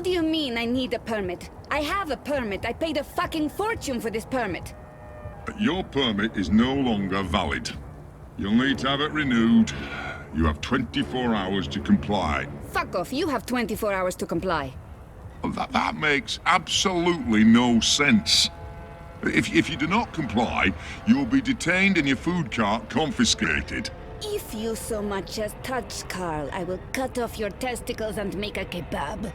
What do you mean I need a permit? I have a permit. I paid a fucking fortune for this permit. Your permit is no longer valid. You'll need to have it renewed. You have 24 hours to comply. Fuck off. You have 24 hours to comply. That makes absolutely no sense. If you do not comply, you'll be detained and your food cart confiscated. If you so much as touch Carl, I will cut off your testicles and make a kebab.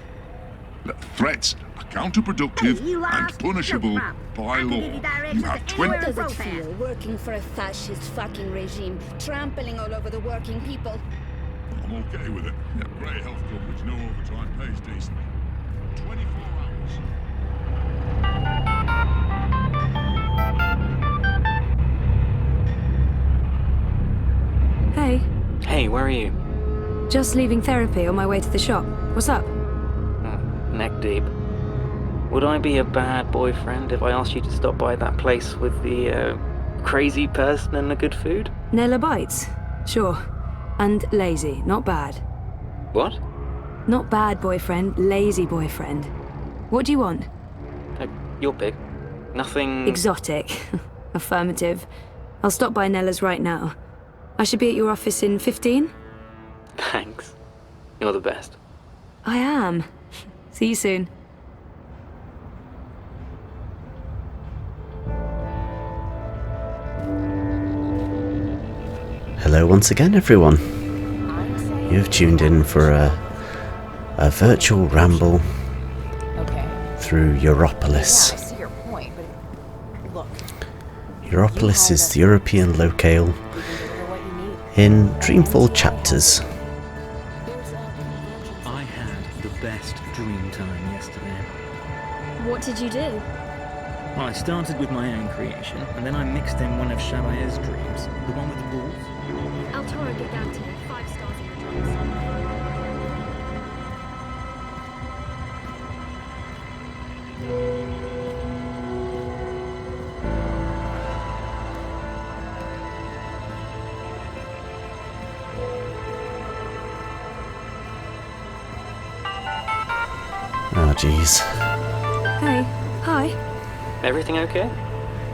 Threats are counterproductive and punishable by law. You have 20... How does it feel working for a fascist fucking regime, trampling all over the working people? I'm okay with it. Great health coverage, no overtime, pays decently. 24 hours. Hey. Hey, where are you? Just leaving therapy on my way to the shop. What's up? Neck deep. Would I be a bad boyfriend if I asked you to stop by that place with the crazy person and the good food? Nella bites? Sure. And lazy, not bad. What? Not bad boyfriend, lazy boyfriend. What do you want? Your pick. Nothing... Exotic. Affirmative. I'll stop by Nella's right now. I should be at your office in 15? Thanks. You're the best. I am. See you soon. Hello once again, everyone. You've tuned in for a virtual ramble through Europolis. Yeah, I see your point, but look. Europolis is the European locale in Dreamfall Chapters. I had the best dream time yesterday. What did you do? Well, I started with my own creation, and then I mixed in one of Chabayer's dreams, the one with the balls. Altora Gigante, 5 stars in the dreams. Oh, jeez. Hey. Hi. Everything okay?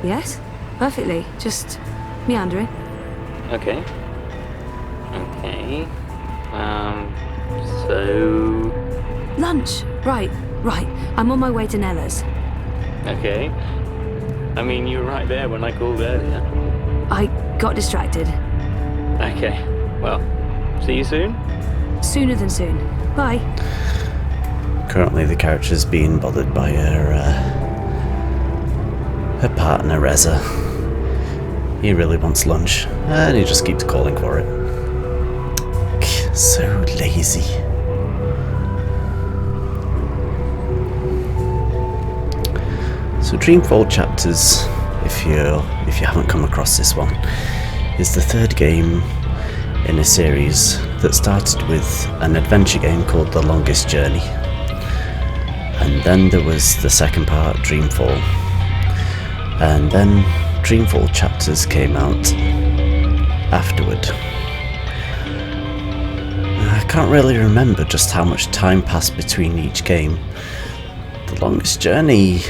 Yes? Perfectly. Just meandering. Okay. Okay. So... Lunch! Right. I'm on my way to Nella's. Okay. I mean, you were right there when I called earlier. I got distracted. Okay. Well, see you soon? Sooner than soon. Bye. Currently the character's being bothered by her partner, Reza. He really wants lunch, and he just keeps calling for it. So lazy. So Dreamfall Chapters, if you haven't come across this one, is the third game in a series that started with an adventure game called The Longest Journey. And then there was the second part, Dreamfall. And then Dreamfall Chapters came out afterward. I can't really remember just how much time passed between each game. The Longest Journey...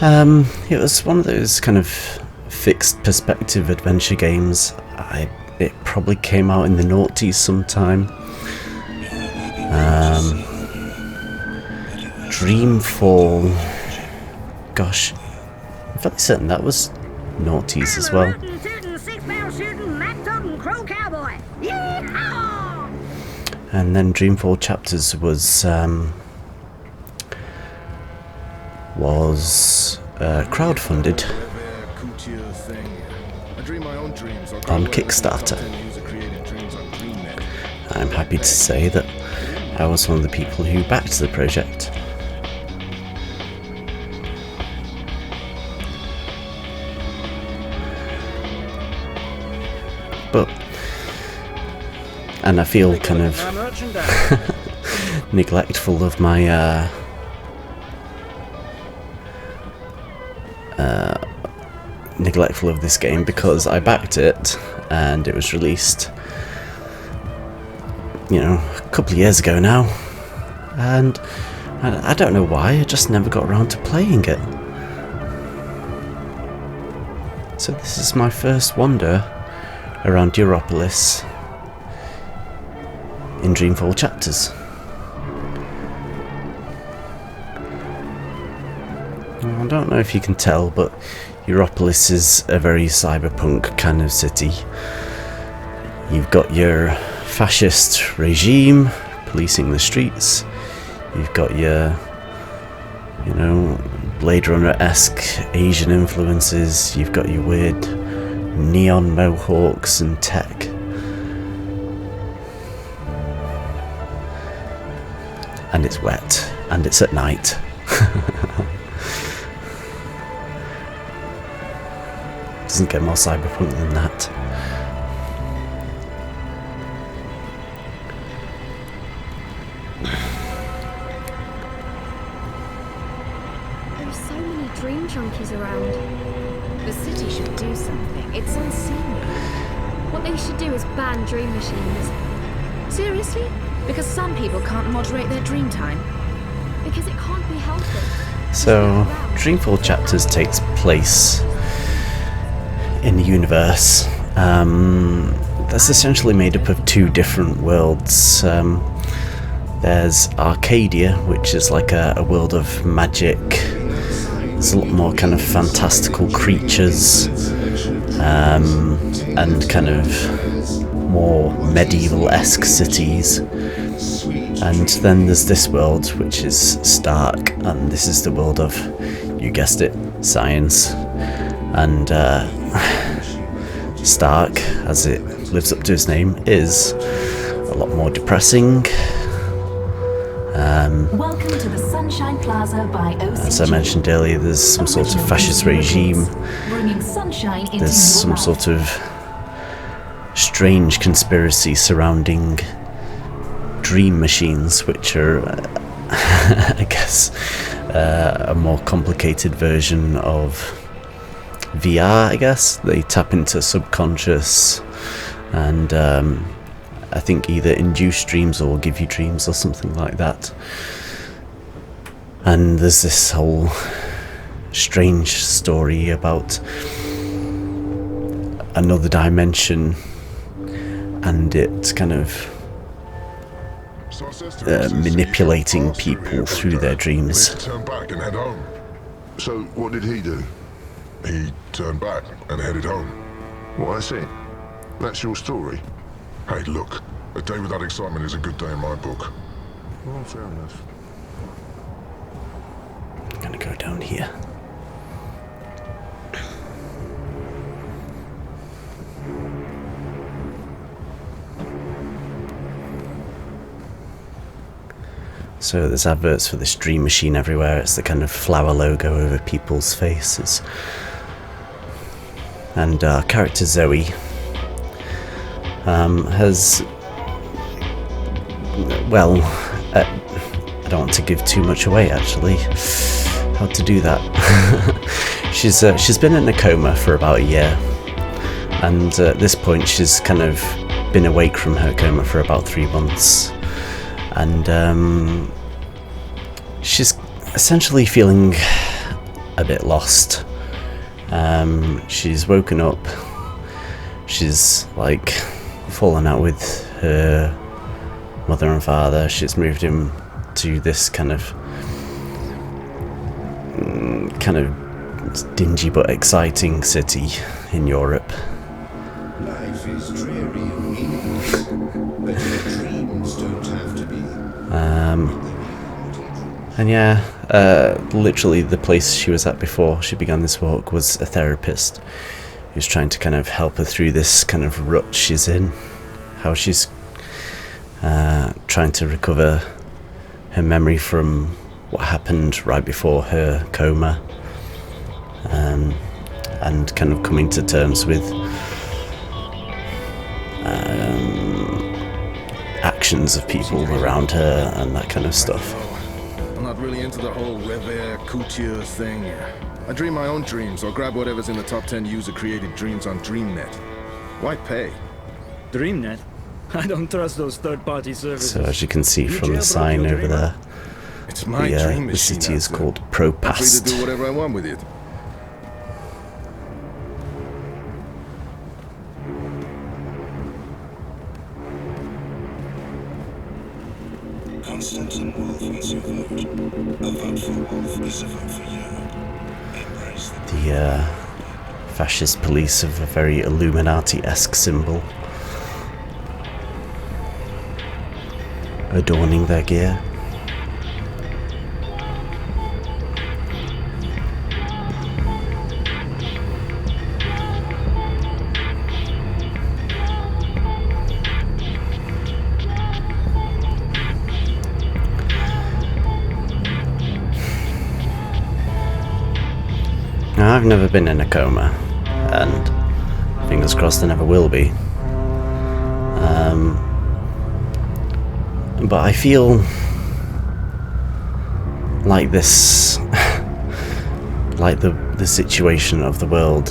it was one of those kind of fixed perspective adventure games. It probably came out in the noughties sometime. Dreamfall... Gosh, I'm fairly certain that was noughties as well. And then Dreamfall Chapters was crowdfunded on Kickstarter. I'm happy to say that I was one of the people who backed the project. And I feel kind of neglectful of my neglectful of this game because I backed it and it was released, you know, a couple of years ago now, and I don't know why, I just never got around to playing it. So this is my first wander around Europolis in Dreamfall Chapters. I don't know if you can tell, but Europolis is a very cyberpunk kind of city. You've got your fascist regime policing the streets. You've got your, you know, Blade Runner-esque Asian influences. You've got your weird neon mohawks and tech. And it's wet, and it's at night. Doesn't get more cyberpunk than that. There's so many dream junkies around. The city should do something. It's unseemly. What they should do is ban dream machines. Seriously? Because some people can't moderate their dream time. Because it can't be healthy. So, Dreamfall Chapters takes place in the universe that's essentially made up of two different worlds. There's Arcadia, which is like a world of magic. There's a lot more kind of fantastical creatures and kind of more medieval-esque cities. And then there's this world, which is Stark, and this is the world of, you guessed it, science. And Stark, as it lives up to its name, is a lot more depressing. Welcome to the Sunshine Plaza by OCG. As I mentioned earlier, there's some sort of fascist regime. Bringing sunshine into There's some your sort of strange conspiracy surrounding dream machines, which are, I guess, a more complicated version of VR, I guess. They tap into subconscious and I think either induce dreams or give you dreams or something like that. And there's this whole strange story about another dimension and it kind of manipulating people through their dreams. Turn back and head home. So what did he do? He turned back and headed home. What, I see. That's your story. Hey, look, a day without excitement is a good day in my book. Well, fair enough. I'm gonna go down here. So there's adverts for this dream machine everywhere. It's the kind of flower logo over people's faces. And our character Zoe has, well, I don't want to give too much away actually. How to do that? She's been in a coma for about a year, and at this point she's kind of been awake from her coma for about 3 months, and she's essentially feeling a bit lost. She's woken up, she's like fallen out with her mother and father. She's moved him to this kind of dingy but exciting city in Europe. Life is dreary and meaningless, but your dreams don't have to be. And yeah, literally the place she was at before she began this walk was a therapist who's trying to kind of help her through this kind of rut she's in. How she's trying to recover her memory from what happened right before her coma, and kind of coming to terms with actions of people around her and that kind of stuff. I'm not really into the whole rêver couture thing. I dream my own dreams or grab whatever's in the top 10 user-created dreams on DreamNet. Why pay? DreamNet? I don't trust those third-party services. So as you can see from the sign over there, It's my dream the machine, city is Arthur. called I'm free to Propast. do whatever I want with it. Constantine Wolf wants your vote. A vote for Wolf is a vote for you. Embrace The fascist police of a very Illuminati-esque symbol adorning their gear. Now, I've never been in a coma, and fingers crossed I never will be. But I feel like this, like the situation of the world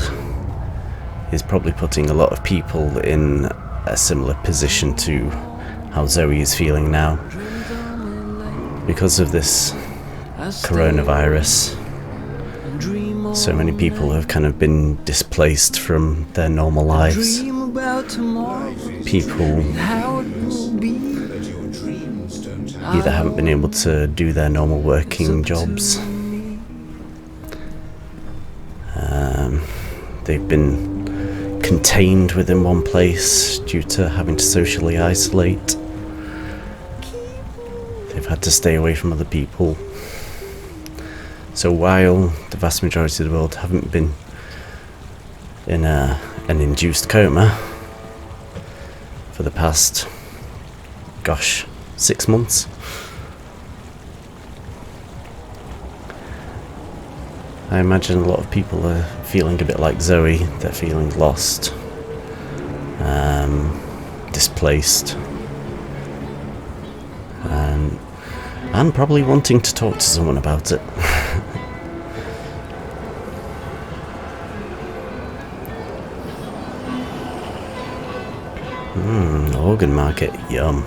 is probably putting a lot of people in a similar position to how Zoe is feeling now. Because of this coronavirus, so many people have kind of been displaced from their normal lives. People either haven't been able to do their normal working jobs, they've been contained within one place due to having to socially isolate, they've had to stay away from other people. So while the vast majority of the world haven't been in an induced coma for the past, 6 months, I imagine a lot of people are feeling a bit like Zoe. They're feeling lost, displaced, and probably wanting to talk to someone about it. Organ market, yum.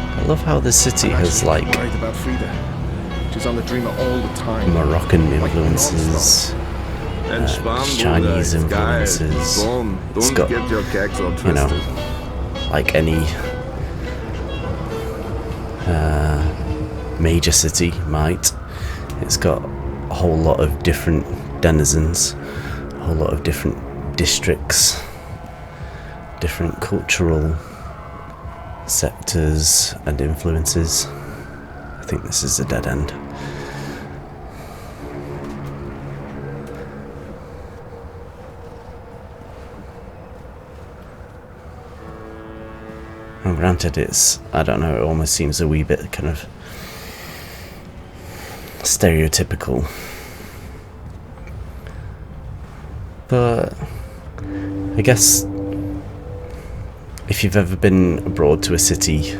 I love how this city has like Right about Frida. She's on the dreamer all the time. Moroccan influences, Chinese influences. It's got, you know, like any major city might. It's got a whole lot of different denizens, a whole lot of different districts, different cultural sectors and influences. I think this is a dead end. And granted, it's, I don't know, it almost seems a wee bit kind of stereotypical. But I guess if you've ever been abroad to a city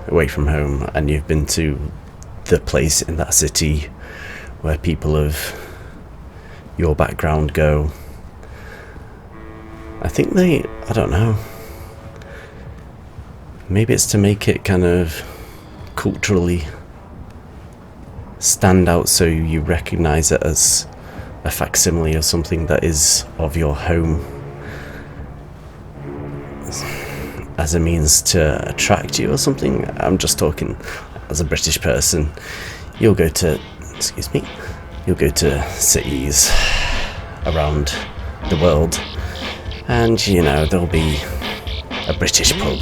away from home and you've been to the place in that city where people of your background go, I think I don't know, maybe it's to make it kind of culturally stand out so you recognise it as a facsimile of something that is of your home, as a means to attract you or something. I'm just talking as a British person. You'll go to cities around the world and, you know, there'll be a British pub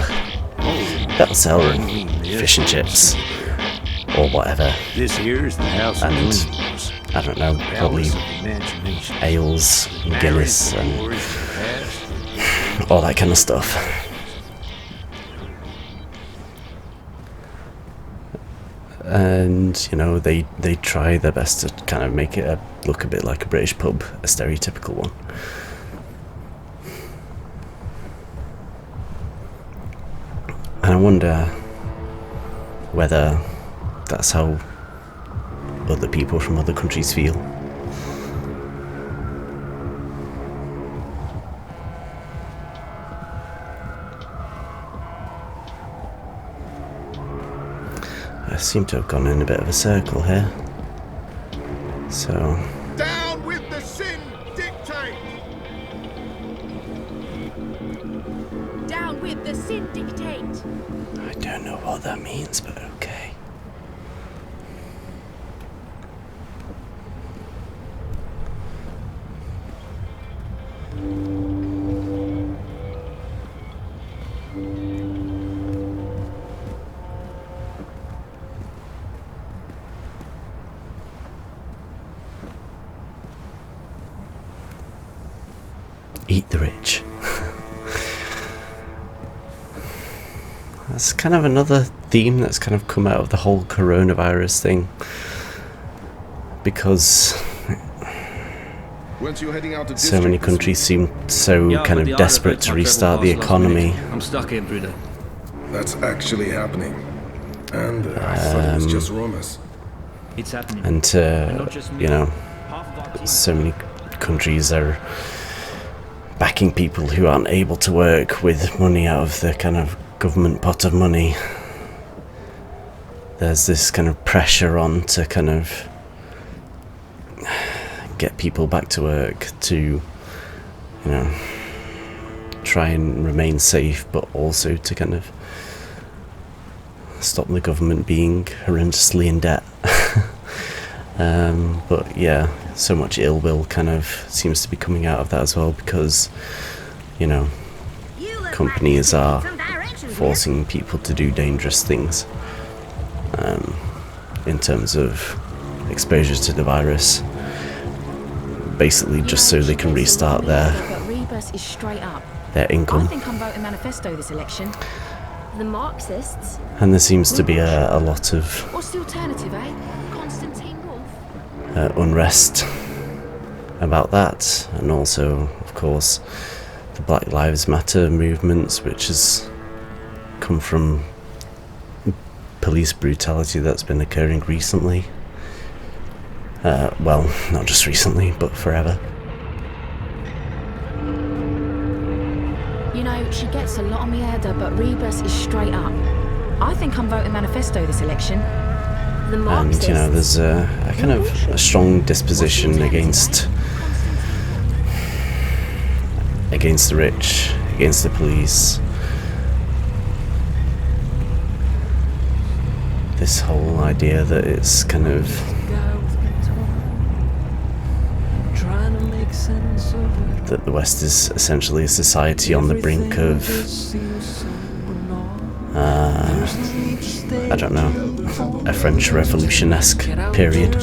that'll sell fish and chips or whatever. This here's the house of And dreams. I don't know, probably ales and Guinness and all that kind of stuff. And, you know, they try their best to kind of make it look a bit like a British pub, a stereotypical one. And I wonder whether that's how other people from other countries feel. I seem to have gone in a bit of a circle here. So... Down with the sin dictate! Down with the sin dictate! I don't know what that means, but okay. Eat the rich. That's kind of another theme that's kind of come out of the whole coronavirus thing, because so many countries seem so kind of desperate to restart the economy. I'm stuck here, Bruder. That's actually happening. And I thought it was just rumors. It's happening. And you know, so many countries are backing people who aren't able to work with money out of the kind of government pot of money. There's this kind of pressure on to kind of get people back to work, to, you know, try and remain safe, but also to kind of stop the government being horrendously in debt. But yeah, so much ill will kind of seems to be coming out of that as well, because, you know, companies are forcing people to do dangerous things in terms of exposure to the virus, basically just so they can restart their income. I think I'm voting manifesto this election. The Marxists? And there seems to be a lot of What's the alternative, eh? unrest about that, and also, of course, the Black Lives Matter movements, which has come from police brutality that's been occurring recently. Well, not just recently, but forever. You know, she gets a lot on me header, but Rebus is straight up. I think I'm voting manifesto this election. And, you know, there's a kind of a strong disposition against the rich, against the police. This whole idea that it's kind of that the West is essentially a society on the brink of I don't know, a French Revolution-esque period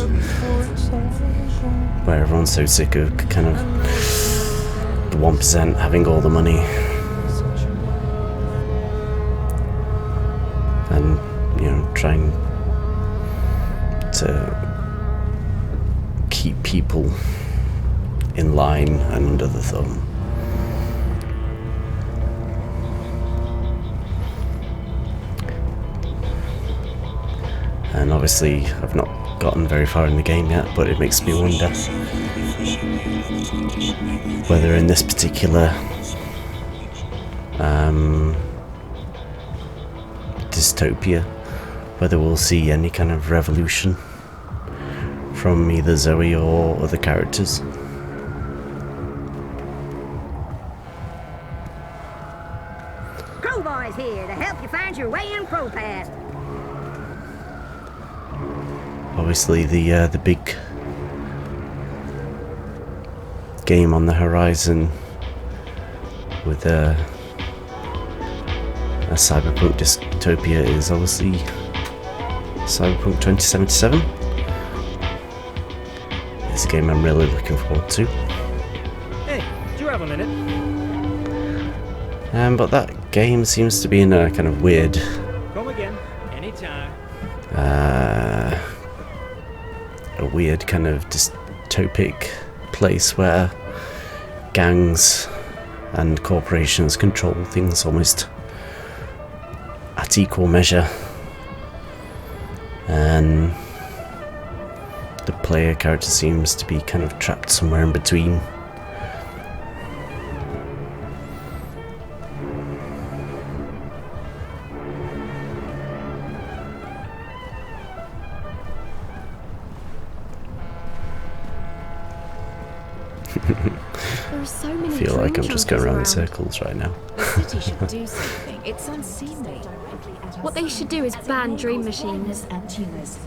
where everyone's so sick of kind of the 1% having all the money and, you know, trying to keep people in line and under the thumb. And obviously I've not gotten very far in the game yet, but it makes me wonder whether in this particular dystopia, whether we'll see any kind of revolution from either Zoe or other characters. Crowbar's here to help you find your way in Propast. Obviously, the big game on the horizon with a cyberpunk dystopia is obviously Cyberpunk 2077. It's a game I'm really looking forward to. Hey, do you have a minute? But that game seems to be in a kind of weird Come again, anytime. A weird kind of dystopic place where gangs and corporations control things almost about equal measure, and the player character seems to be kind of trapped somewhere in between. There are so many I feel like I'm dream just going around in junkers circles right now. The city should do something. It's unseemly. What they should do is ban dream machines. And tumors.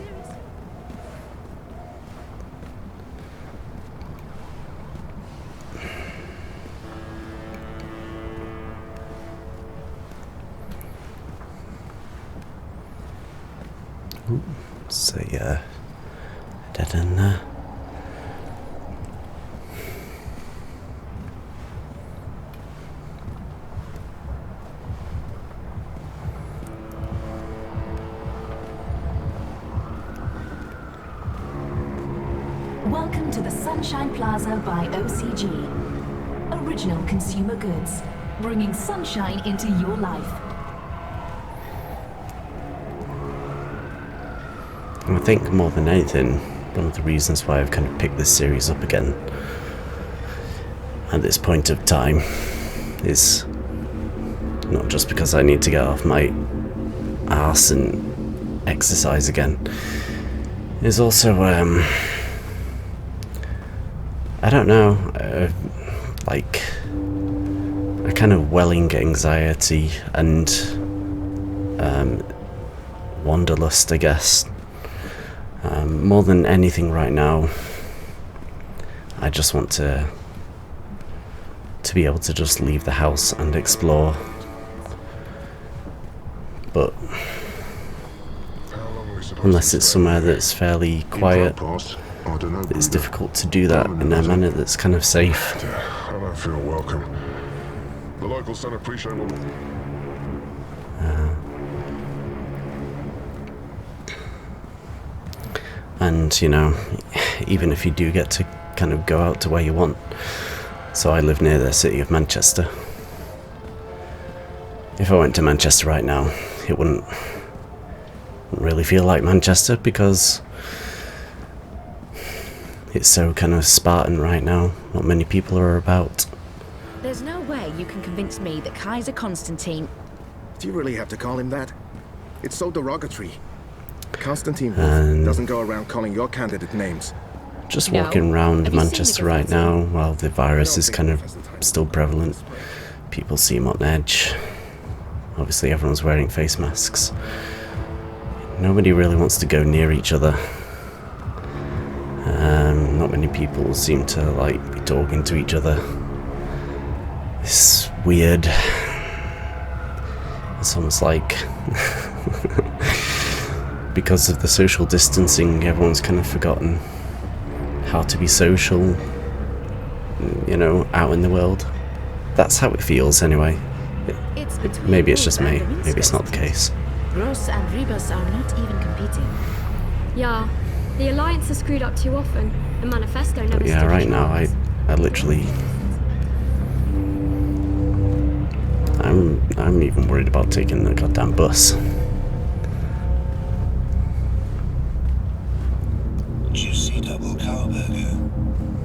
So yeah, dead end there. Welcome to the Sunshine Plaza by OCG. Original consumer goods, bringing sunshine into your life. And I think more than anything, one of the reasons why I've kind of picked this series up again at this point of time is not just because I need to get off my arse and exercise again. It's also, I don't know, like a kind of welling anxiety and wanderlust, I guess. More than anything right now, I just want to be able to just leave the house and explore. But unless it's somewhere that's fairly quiet, it's difficult to do that in a manner that's kind of safe. I don't feel welcome. The locals don't appreciate what... And, you know, even if you do get to kind of go out to where you want. So I live near the city of Manchester. If I went to Manchester right now, it wouldn't really feel like Manchester because it's so kind of Spartan right now. Not many people are about. There's no way you can convince me that Kaiser Constantine... Do you really have to call him that? It's so derogatory. Constantine And doesn't go around calling your candidate names. just walking around Manchester right now while the virus is kind of still prevalent. People seem on edge. Obviously everyone's wearing face masks. Nobody really wants to go near each other. Not many people seem to like be talking to each other. It's weird. It's almost like because of the social distancing, everyone's kind of forgotten how to be social, you know, out in the world. That's how it feels anyway. Maybe it's just me, maybe it's not the case. Ross and Rebus are not even competing. Yeah, the Alliance has screwed up too often. The manifesto never But yeah, stood a right now chance. I literally... I'm even worried about taking the goddamn bus. Juicy double cow burger,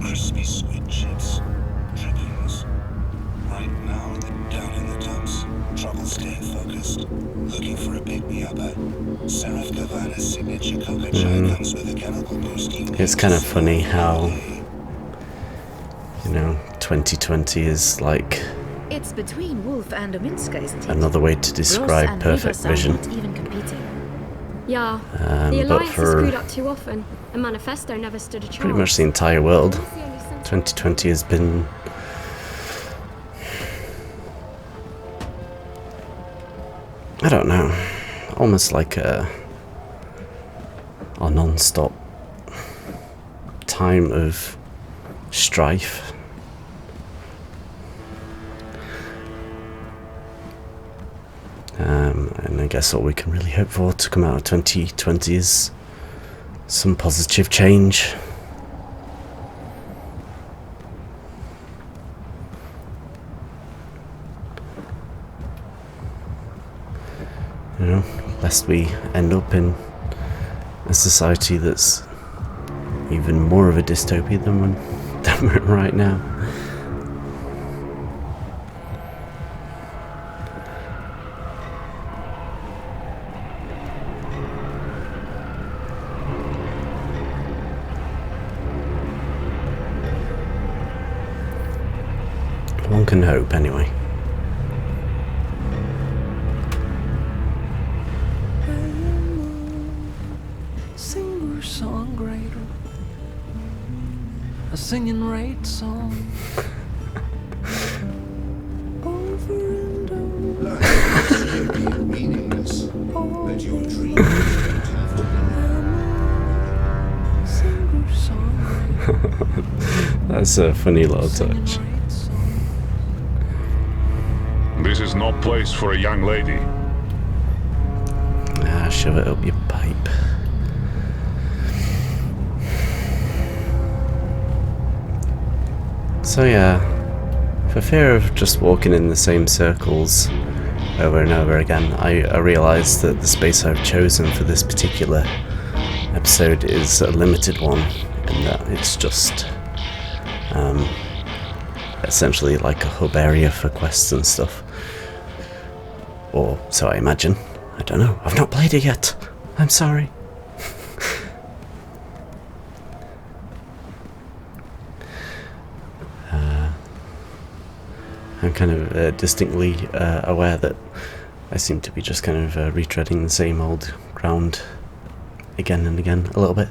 crispy squid chips, drippings. Right now, down in the dumps, trouble staying focused, looking for a pick-me-upper. Seraph Gavana's signature coca chai comes with a chemical boosting. It's kind of funny how, you know, 2020 is like It's between Wolf and Ominska, isn't it? another way to Ross describe and perfect Rebus are vision. not even competing. Yeah, the But Alliance has for screwed up too often. The manifesto never stood a chance. pretty much the entire world, 2020 has been I don't know, almost like a non-stop time of strife. And I guess all we can really hope for to come out of 2020 is some positive change. know, lest we end up in a society that's even more of a dystopia than we're right now. One can hope, anyway. Singer-songwriter, a singing rate song. Over and over. Life may be meaningless, but your dreams don't have to be. That's a funny little touch. This is no place for a young lady. Ah, shove it up your pipe. So yeah, for fear of just walking in the same circles over and over again, I realised that the space I've chosen for this particular episode is a limited one, in that it's just essentially like a hub area for quests and stuff. Or so I imagine. I don't know. I've not played it yet. I'm sorry. I'm kind of distinctly aware that I seem to be just kind of retreading the same old ground again and again a little bit.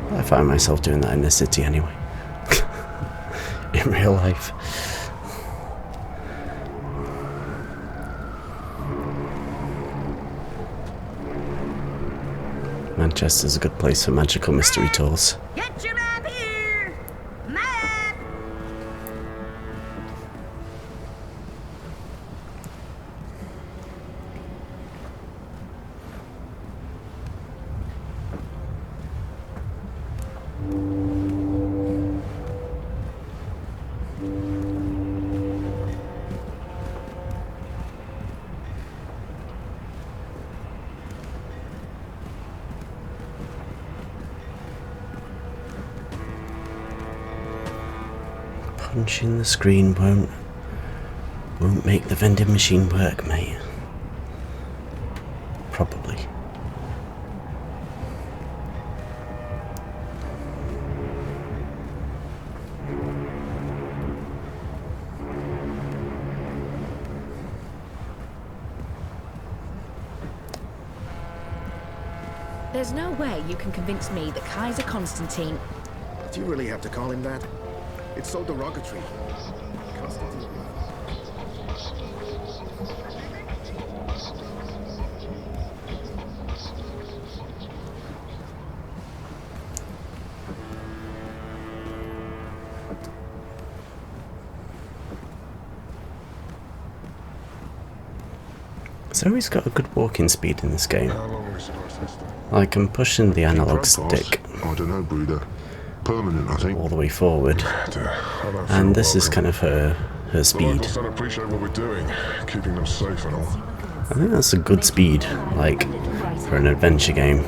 I find myself doing that in the city anyway. In real life. Manchester's a good place for magical mystery tours. Get your map here! Map! Punching the screen won't make the vending machine work, mate. Probably. There's no way you can convince me that Kaiser Constantine... Do you really have to call him that? It's so derogatory. Constantine. Zoe's got a good walking speed in this game. Like, I'm pushing the analog stick I don't know, Bruder. Permanent, I think. all the way forward, and this is kind of her speed. Locals don't appreciate what we're doing, keeping them safe and all. I think that's a good speed, like, for an adventure game.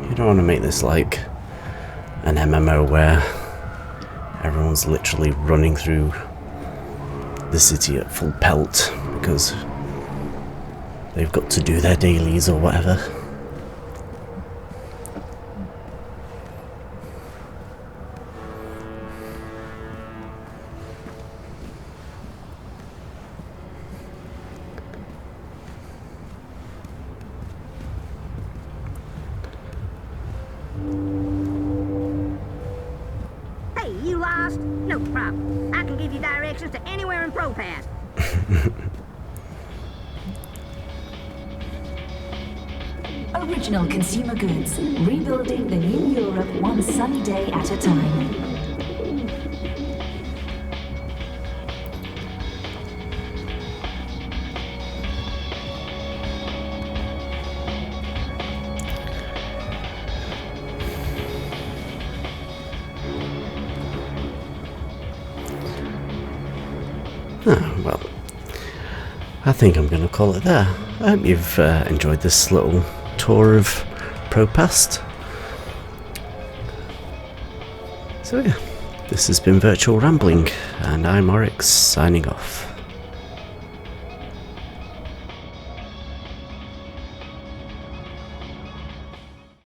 You don't want to make this like an MMO where everyone's literally running through the city at full pelt because they've got to do their dailies or whatever. Hey, you lost? No problem. I can give you directions to anywhere in Propast. Original consumer goods, rebuilding the new Europe one sunny day at a time. I think I'm going to call it there. I hope you've enjoyed this little tour of Propast. So yeah, this has been Virtual Rambling, and I'm Oryx signing off.